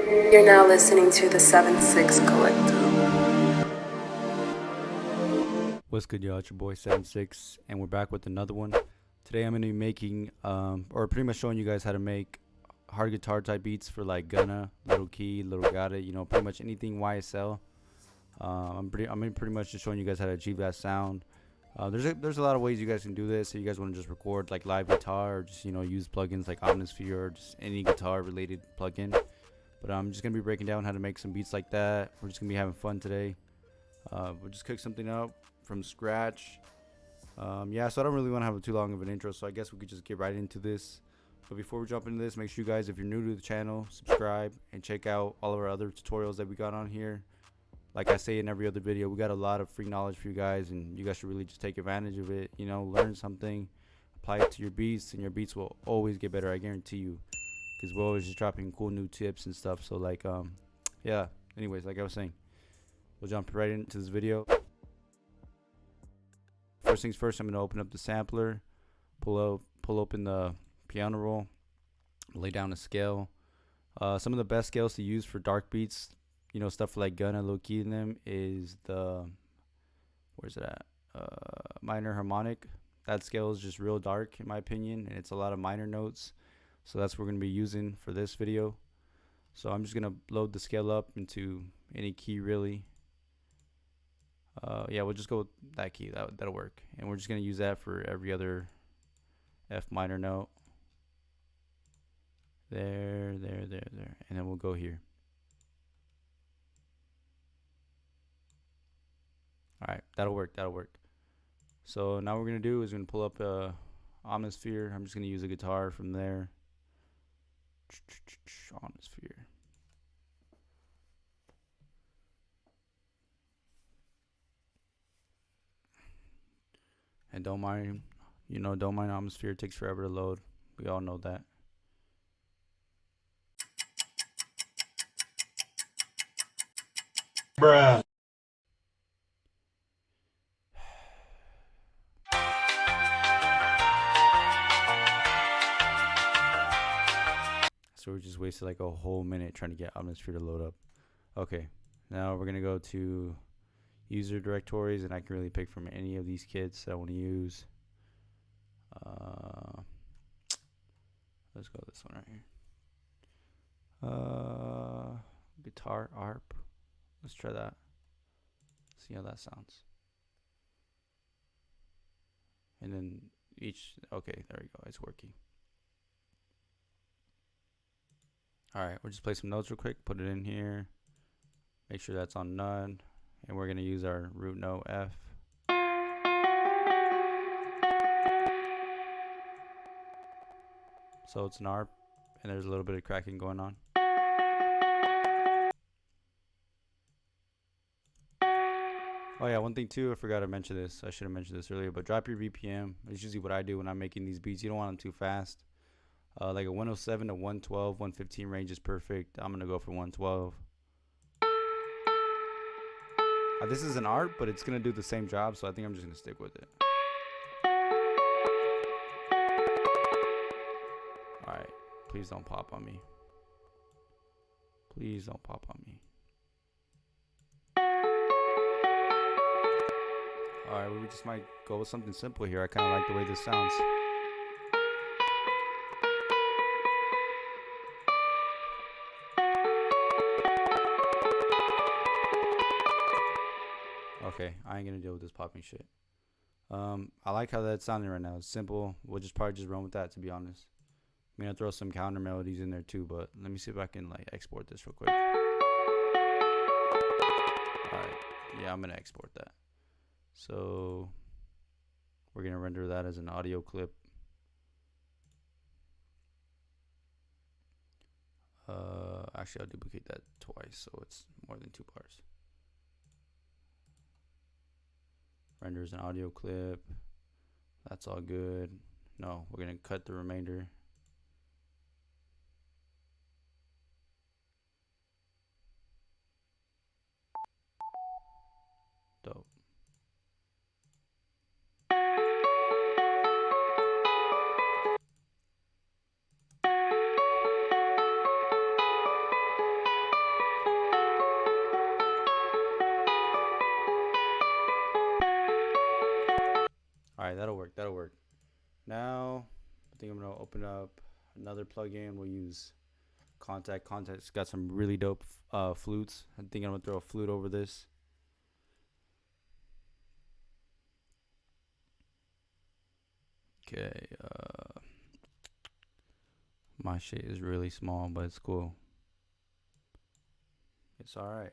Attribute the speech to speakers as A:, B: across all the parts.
A: You're now listening to the Sevnsix Collective.
B: What's good, y'all? It's your boy Sevnsix, and we're back with another one. Today I'm going to be making, or pretty much showing you guys how to make hard guitar type beats for like Gunna, Lil Keed, Lil Gotit, you know, pretty much anything YSL. I'm pretty much just showing you guys how to achieve that sound. There's a lot of ways you guys can do this. So you guys want to just record like live guitar, or just use plugins like Omnisphere, or just any guitar related plugin. But I'm just gonna be breaking down how to make some beats like that. We're just gonna be having fun today. We'll just cook something up from scratch. Yeah, so I don't really want to have too long of an intro, so I guess we could just get right into this. But before we jump into this, make sure you guys, if you're new to the channel, subscribe and check out all of our other tutorials that we got on here. Like I say in every other video, we got a lot of free knowledge for you guys, and you guys should really just take advantage of it. Learn something, apply it to your beats, and your beats will always get better, I guarantee you, because we're always just dropping cool new tips and stuff. So like yeah, anyways, like I was saying, we'll jump right into this video. First things first, I'm going to open up the sampler, pull open the piano roll, lay down a scale. Some of the best scales to use for dark beats, stuff like Gunna, Lil Keed in them, is the, where's it at? Minor harmonic. That scale is just real dark in my opinion, and it's a lot of minor notes. So that's what we're going to be using for this video. So I'm just going to load the scale up into any key really. Yeah, we'll just go with that key. That'll work. And we're just going to use that for every other F minor note. There. And then we'll go here. Alright, that'll work. So now what we're going to do is we're going to pull up Omnisphere. I'm just going to use a guitar from there. Omnisphere. And don't mind Omnisphere. It takes forever to load. We all know that.
C: Bruh.
B: So we just wasted like a whole minute trying to get Omnisphere to load up. Okay, now we're gonna go to user directories, and I can really pick from any of these kits that I want to use. Let's go this one right here. Guitar ARP. Let's try that. See how that sounds. And then okay, there we go. It's working. Alright, we'll just play some notes real quick, put it in here, make sure that's on none, and we're going to use our root note F. So it's an ARP, and there's a little bit of cracking going on. Oh yeah, one thing too, I forgot to mention this. I should have mentioned this earlier, but drop your BPM. It's usually what I do when I'm making these beats. You don't want them too fast. Like a 107 to 112, 115 range is perfect. I'm going to go for 112. This is an art, but it's going to do the same job, so I think I'm just going to stick with it. Alright, please don't pop on me. Please don't pop on me. Alright, we just might go with something simple here. I kind of like the way this sounds. Okay, I ain't gonna deal with this popping shit. I like how that's sounding right now. It's simple. We'll probably just run with that, to be honest. I'm gonna throw some counter melodies in there too, but let me see if I can like export this real quick. Alright, yeah, I'm gonna export that. So we're gonna render that as an audio clip. Actually, I'll duplicate that twice, so it's more than 2 bars. Renders an audio clip. That's all good. No, we're gonna cut the remainder. Dope. that'll work. That'll work. Now, I think I'm gonna open up another plugin. We'll use Contact. Contact's got some really dope flutes. I think I'm gonna throw a flute over this. Okay. My shit is really small, but it's cool. It's all right.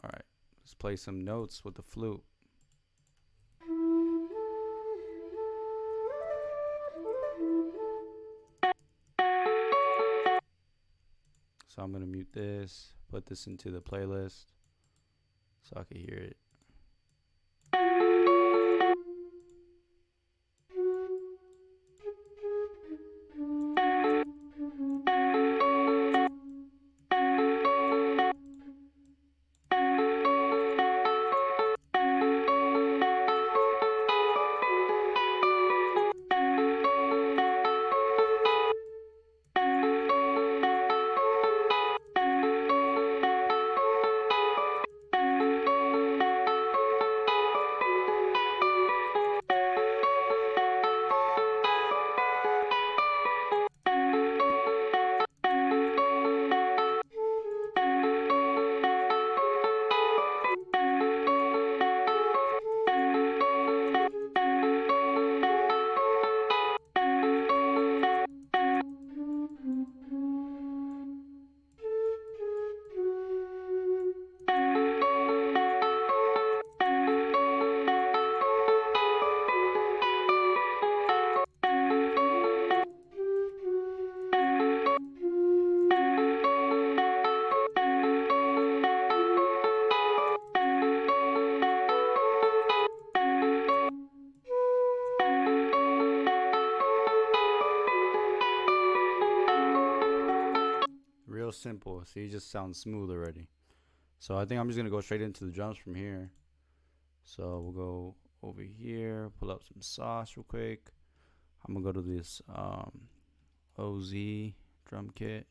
B: All right. Let's play some notes with the flute. So I'm gonna mute this, put this into the playlist so I can hear it. Real simple. See, it just sounds smooth already. So I think I'm just gonna go straight into the drums from here. So we'll go over here, pull up some sauce real quick. I'm gonna go to this OZ drum kit,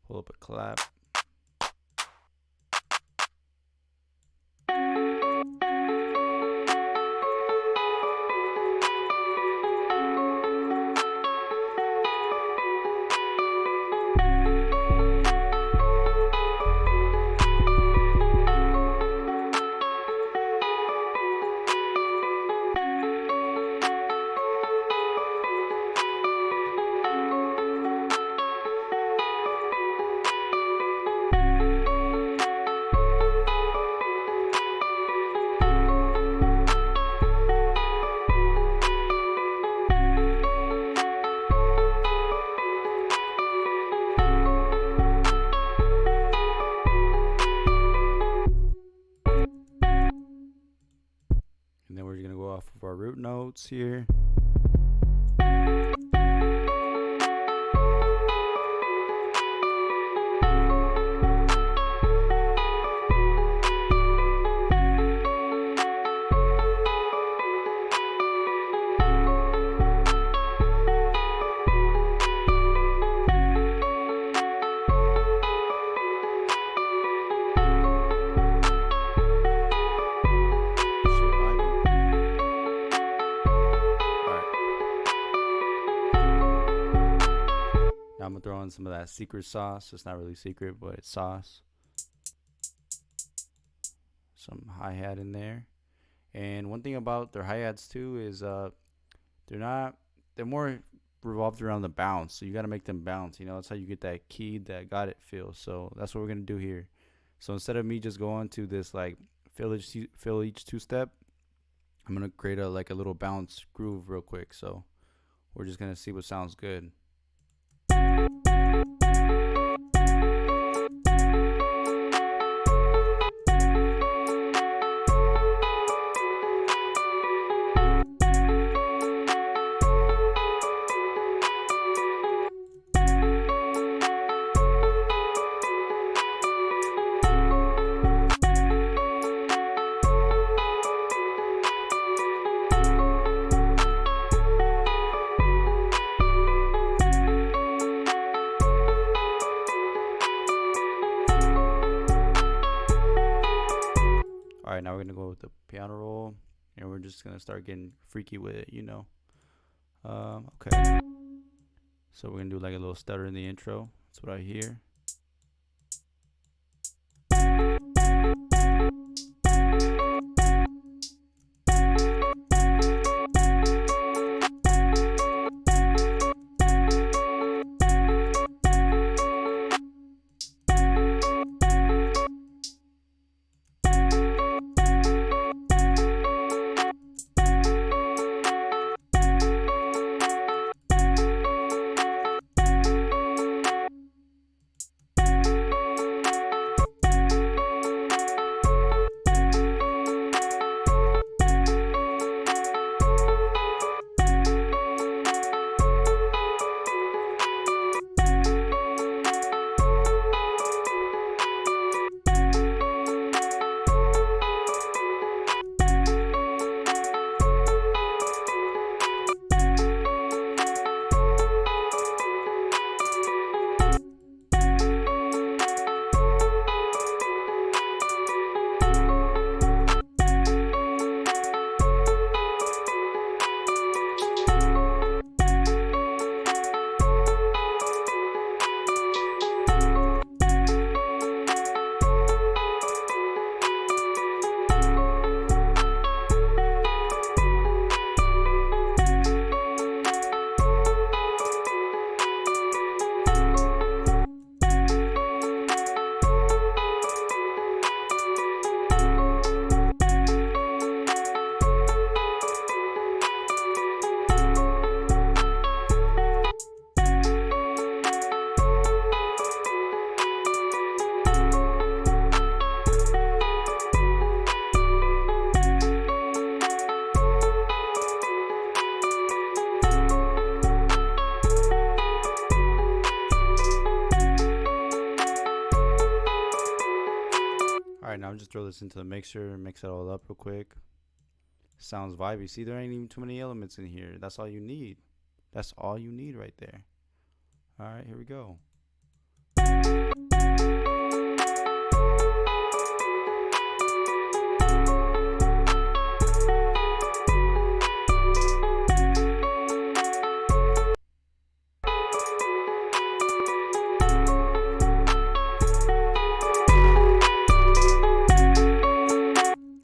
B: pull up a clap. And then we're gonna go off of our root notes here. I'm gonna throw in some of that secret sauce. It's not really secret, but it's sauce. Some hi-hat in there. And one thing about their hi-hats too is they're more revolved around the bounce. So you gotta make them bounce. You know, that's how you get that Keed, that Gotit feel. So that's what we're gonna do here. So instead of me just going to this like fill each two-step, I'm gonna create a little bounce groove real quick. So we're just gonna see what sounds good. Alright, now we're gonna go with the piano roll. and we're just gonna start getting freaky with it, you know. Okay. So we're gonna do like a little stutter in the intro. That's what I hear. Alright, now just throw this into the mixer and mix it all up real quick. Sounds vibey. See, there ain't even too many elements in here. That's all you need. That's all you need right there. Alright, here we go.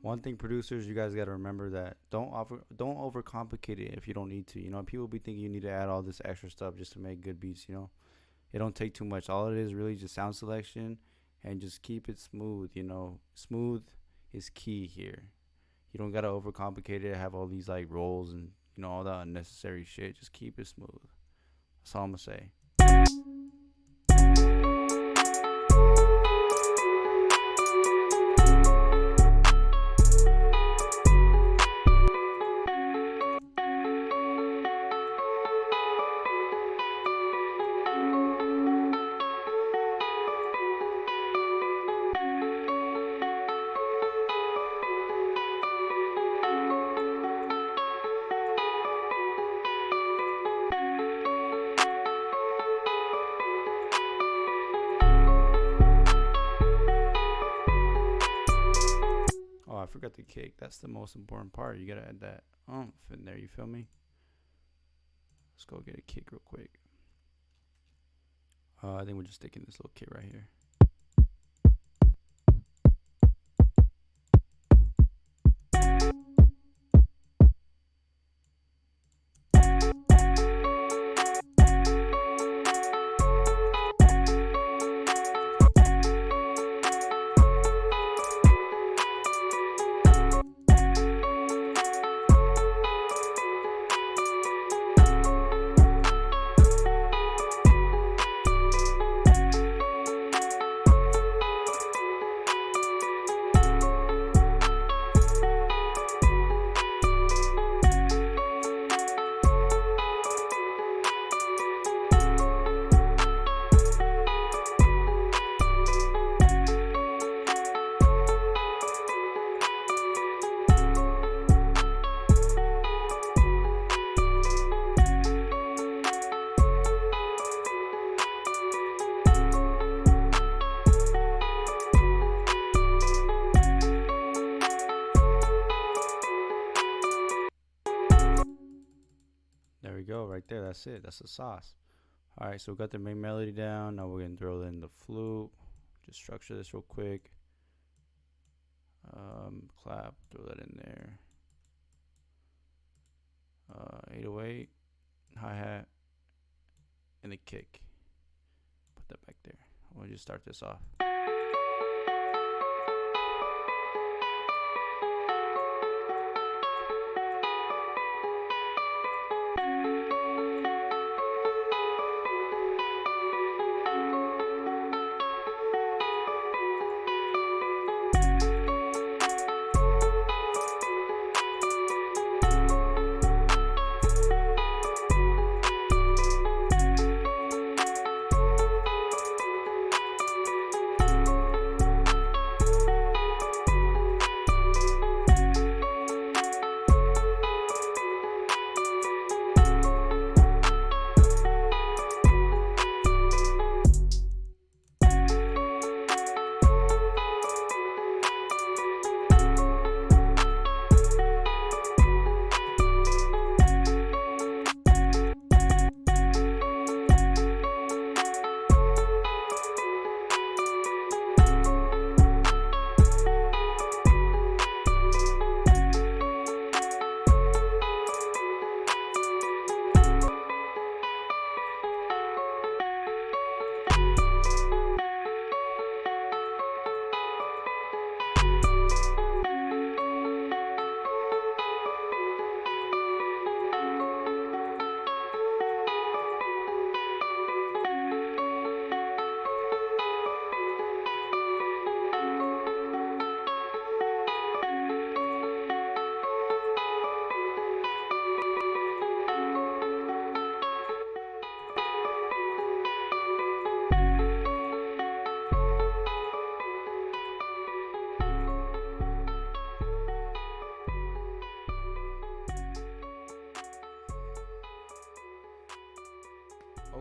B: One thing, producers, you guys gotta remember that don't overcomplicate it if you don't need to. You know, people be thinking you need to add all this extra stuff just to make good beats. You know, it don't take too much. All it is really just sound selection and just keep it smooth. You know, smooth is key here. You don't gotta overcomplicate it. Have all these like rolls and all that unnecessary shit. Just keep it smooth. That's all I'm gonna say. I forgot the kick. That's the most important part. You gotta add that oomph in there. You feel me? Let's go get a kick real quick. I think we're just sticking this little kick right here. there. That's it. That's the sauce. All right, so we got the main melody down. Now we're gonna throw in the flute. Just structure this real quick. Clap, throw that in there. 808, hi-hat, and the kick. Put that back there. We'll just start this off.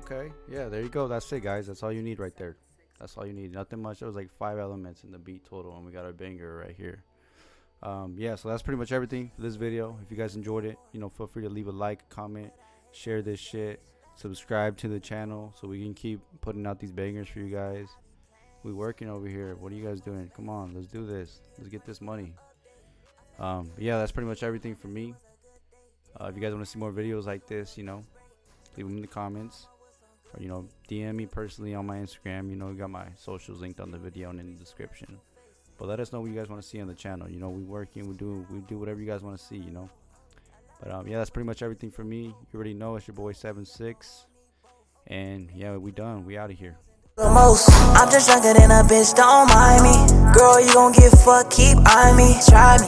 B: Okay, yeah, there you go. That's it, guys. That's all you need right there. That's all you need. Nothing much. There was like 5 elements in the beat total, and we got our banger right here. Yeah, so that's pretty much everything for this video. If you guys enjoyed it, feel free to leave a like, comment, share this shit, subscribe to the channel so we can keep putting out these bangers for you guys. We working over here. What are you guys doing? Come on, let's do this. Let's get this money. Yeah, that's pretty much everything for me. If you guys want to see more videos like this, leave them in the comments. Or, DM me personally on my Instagram. You got my socials linked on the video and in the description. But let us know what you guys want to see on the channel. We working, we do whatever you guys want to see, But yeah, that's pretty much everything for me. You already know it's your boy Sevnsix. And yeah, we done. We out of here.
C: The most, I'm just younger than a bitch, don't mind me. Girl, you gon' get fucked, keep eyeing me. Try me.